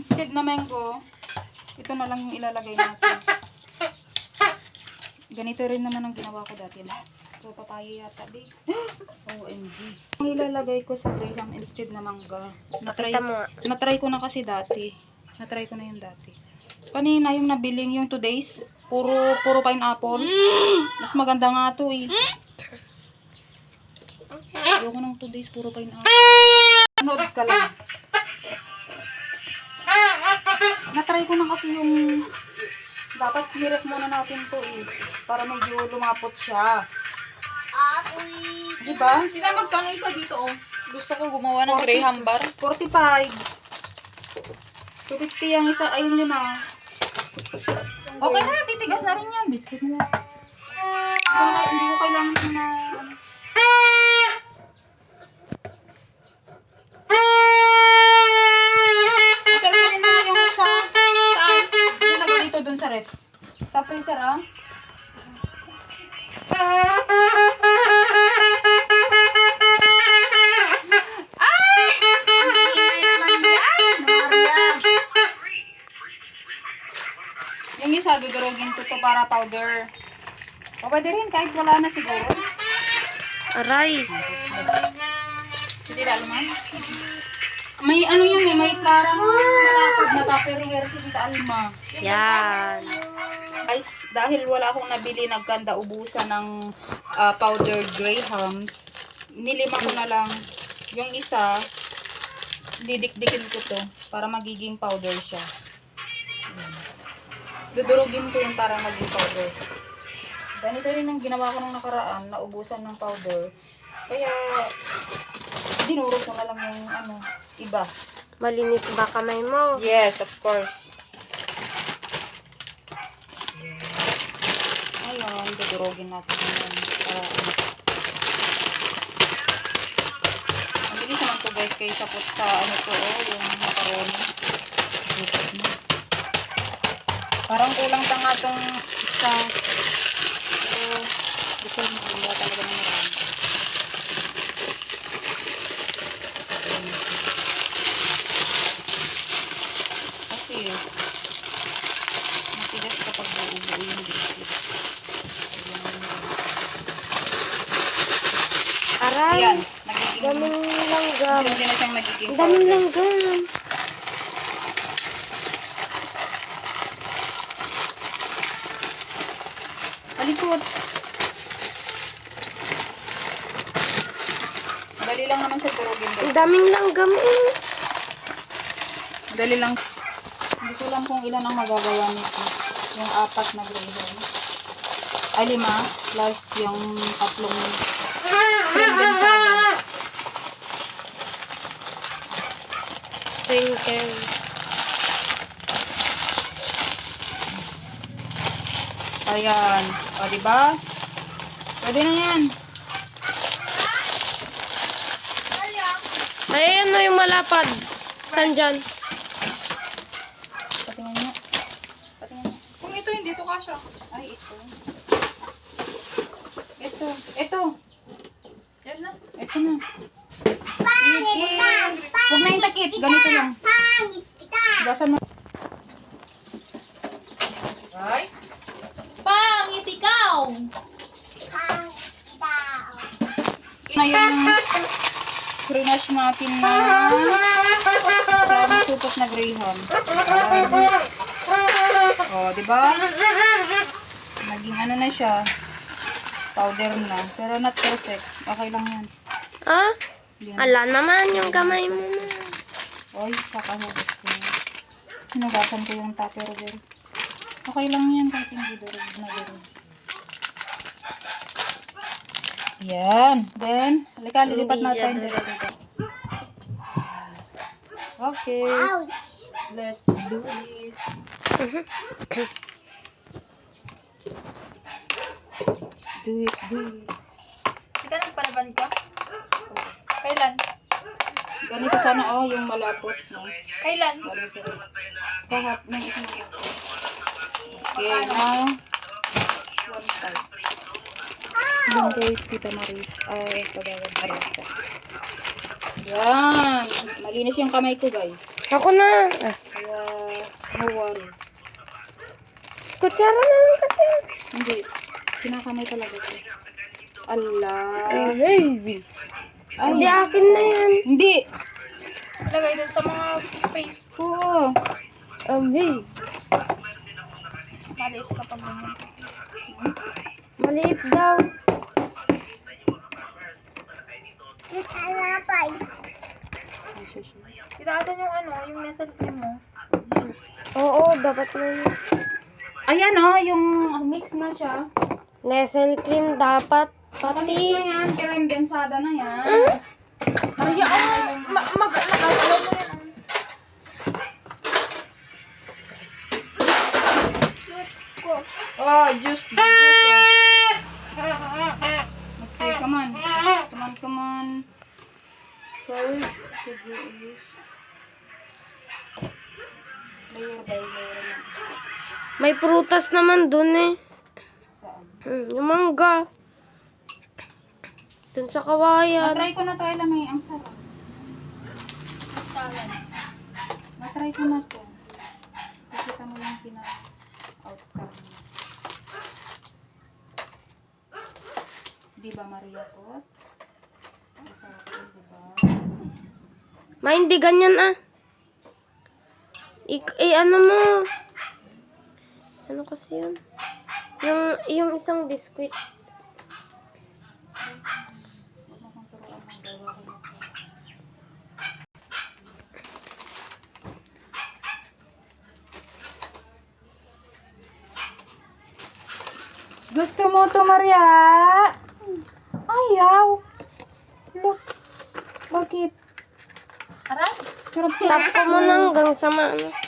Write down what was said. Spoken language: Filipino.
instead na mango, ito na lang yung ilalagay natin. Ganito rin naman ang ginawa ko dati na. So, papaya yata, babe. OMG. Ang ilalagay ko sa graham instead na mangga. Natry ko na kasi dati. Natry ko na yun dati. Kanina yung nabiling yung 2 days, puro pineapple. Mas maganda nga to eh. Ayoko ng 2 days, puro pineapple. Anood ka lang. Natry ko na kasi yung dapat hirap muna natin to eh. Para medyo lumapot siya. Diba? Sila magkano isa dito oh. Gusto ko gumawa ng graham bar. 45. 250 yung isa. Ayun yun ah. Okay na, titigas na rin yan. Biscuit mo. Hindi ko kailangan na... Masalinin mo yung isa. Saan? Yung nagalito dun sa ref. Sa freezer ah. Yung isa, dudurugin ko to para powder. O pwede rin, kahit wala na siguro. Aray. Sige, lalo man. May ano yun eh, may parang malapad na tupperware si Tita Alma. Yan. Guys, dahil wala akong nabili, nagkanda ubusan ng powdered grahams, nilima ko na lang yung isa, didikdikin ko to para magiging powder siya. Dudurugin ko yun para maging powder. Ganito rin ang ginawa ko nung nakaraan, naubusan ng powder. Kaya, dinurog ko na lang yung iba. Malinis ba kamay mo? Yes, of course. Ayun, dudurugin natin yun. Ang bilis naman to guys, kaysa po sa yung macaroni. Dupot na. Parang kulang pa nga itong isa. Pero, gusto mo wala talaga ng marami. Kasi, matigas kapag buo-buo yung biscuit. Aray. Ayan, nagiging... Daming langgam. Hindi na siyang nagiging Daming powder. langgam. Malikot. Madali lang naman siya turugin. Ang daming langgam eh. Madali lang. Hindi ko lang kung ilan ang magagawa nito. Yung 4 na graham. Ay 5 plus yung 3 condensado. Twinkle. Ayan. O, diba? Pwede na yan. Ayan na yung malapad. San dyan? Patingin mo. Patingin mo. Kung ito hindi to kasha. Ay, ito. Ito. Ito. Yan na. Ito na. Huwag na yung takip. Ganito lang. Gasan mo. Right? Pangit ikaw! Na yung crenache natin na supot na graham. O, diba? Naging ano na siya. Powder na. Pero not perfect. Okay lang yan. Ah? Yan. Ala naman yung kamay mo. Oy, kakahugas ko na. Hinugasan ko yung tupperware. Okay lang yan kahit hindi durog na durog. Yan. Then, halika, lilipat Hindi natin. siya durog. Okay. Let's do this. Let's do it. Kita nagpalaban ka? Kailan? Ganito sana yung malapot. No? Kailan? Galing sa kahap ng isang malapot. Okay, now 1 5. Yung kay Tita Maris. Ay, pagawad Marisa. Yan. Malinis yung kamay ko, guys. Ako na. Ah, Kaya, no worry. kutsara na lang kasi. Hindi. Kinakamay talaga ko. Allah. Amazing. Ay, Hindi, akin na yan. Hindi. Lagay dun sa mga space. Oo. Amazing. Maliit kapag ganyan. Maliit daw. Itaasan yung ano, yung nestle cream mo. Oo, dapat na yun. Ayan oh, yung mix na siya. Nestle cream dapat. Mix Pati. na yan. Creme densada na yan. Maria, mag-alagalaw mo yan. Oh, juice. Oh. Okay, come on. Come on. First, to do is layer by layer na. May prutas naman dun eh. Saan? Yung mangga. Dun sa kawayan. Natry ko na to, alam mo, ang sarap. Natry ko na to. Nakita mo yung pina-outcome niya. Diba, Maria Pot? Ang sarap yun, diba? Ma, hindi ganyan ah. Ano mo? Ano kasi yun? Yung isang biskwit. Huwag mo kong turuan ng gawa ko na to. Gusto mo to, Maria? Ayaw. Look. Bakit? Aray! Sarap Stop ko muna hanggang sa ano.